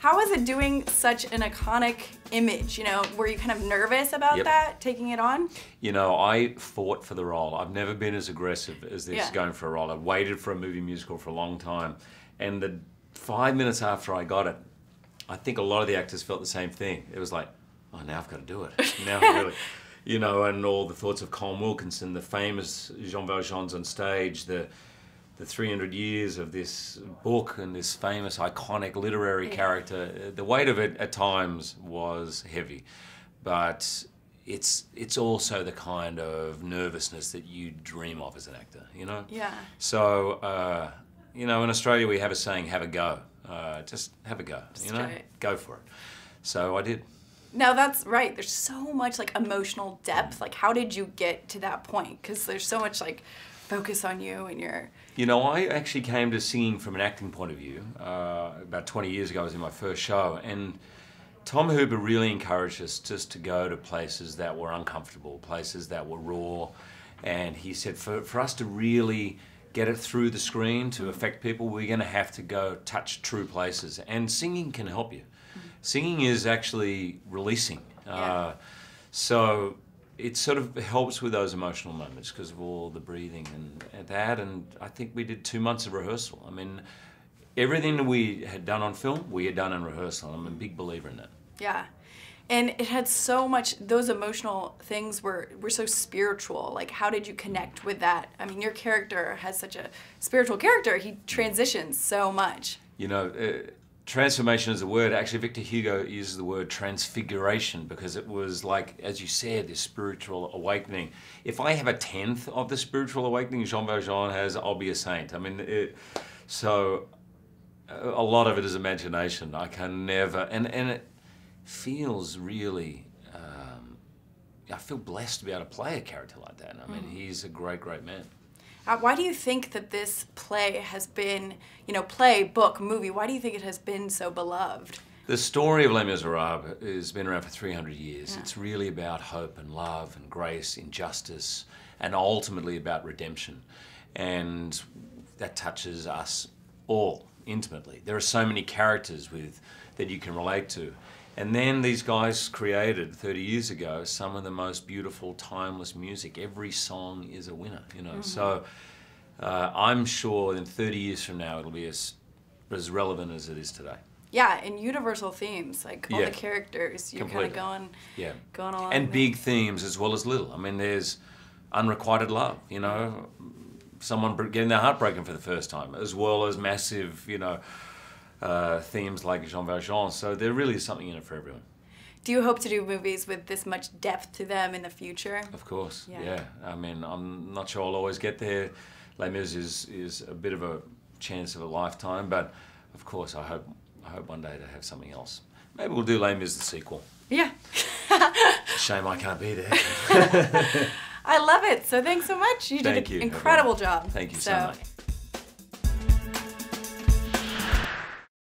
How was it doing such an iconic image? You know, were you kind of nervous about that, taking it on? You know, I fought for the role. I've never been as aggressive as this going for a role. I waited for a movie musical for a long time. And the 5 minutes after I got it, I think a lot of the actors felt the same thing. It was like, oh, now I've got to do it. Now I really, you know, and all the thoughts of Colm Wilkinson, the famous Jean Valjean's on stage, the 300 years of this book and this famous iconic literary character. The weight of it at times was heavy, but it's also the kind of nervousness that you dream of as an actor, you know? Yeah. So, you know, in Australia we have a saying, have a go. Just have a go, you know? Go for it. So I did. Now that's right. There's so much like emotional depth. Like, how did you get to that point? Because there's so much like focus on you and your... You know, I actually came to singing from an acting point of view. About 20 years ago, I was in my first show, and Tom Hooper really encouraged us just to go to places that were uncomfortable, places that were raw, and he said for us to really get it through the screen to affect people, we're going to have to go touch true places, and singing can help you. Singing is actually releasing. So it sort of helps with those emotional moments because of all the breathing and that, and I think we did 2 months of rehearsal. I mean, everything that we had done on film, we had done in rehearsal. I'm a big believer in that. Yeah. And it had so much, those emotional things were so spiritual. Like, how did you connect with that? I mean, your character has such a spiritual character. He transitions so much. You know, transformation is a word. Actually, Victor Hugo uses the word transfiguration because it was like, as you said, this spiritual awakening. If I have a tenth of the spiritual awakening Jean Valjean has, I'll be a saint. I mean, so a lot of it is imagination. I can never, and it feels really, I feel blessed to be able to play a character like that. I mean, he's a great, great man. Why do you think that this play has been, you know, play, book, movie, why do you think it has been so beloved? The story of Les Miserables has been around for 300 years. It's really about hope and love and grace, injustice, and ultimately about redemption. And that touches us all intimately. There are so many characters that you can relate to. And then these guys created 30 years ago some of the most beautiful, timeless music. Every song is a winner, you know. So I'm sure in 30 years from now it'll be as relevant as it is today. Yeah, and universal themes, like all the characters, you're kind of going along. And big themes as well as little. I mean, there's unrequited love, you know, someone getting their heart broken for the first time, as well as massive, you know, themes like Jean Valjean. So there really is something in it for everyone. Do you hope to do movies with this much depth to them in the future? Of course, yeah. I mean, I'm not sure I'll always get there. Les Mis is a bit of a chance of a lifetime, but of course I hope one day to have something else. Maybe we'll do Les Mis the sequel. Yeah. Shame I can't be there. I love it. So thanks so much. You did an incredible job. Thank you so much.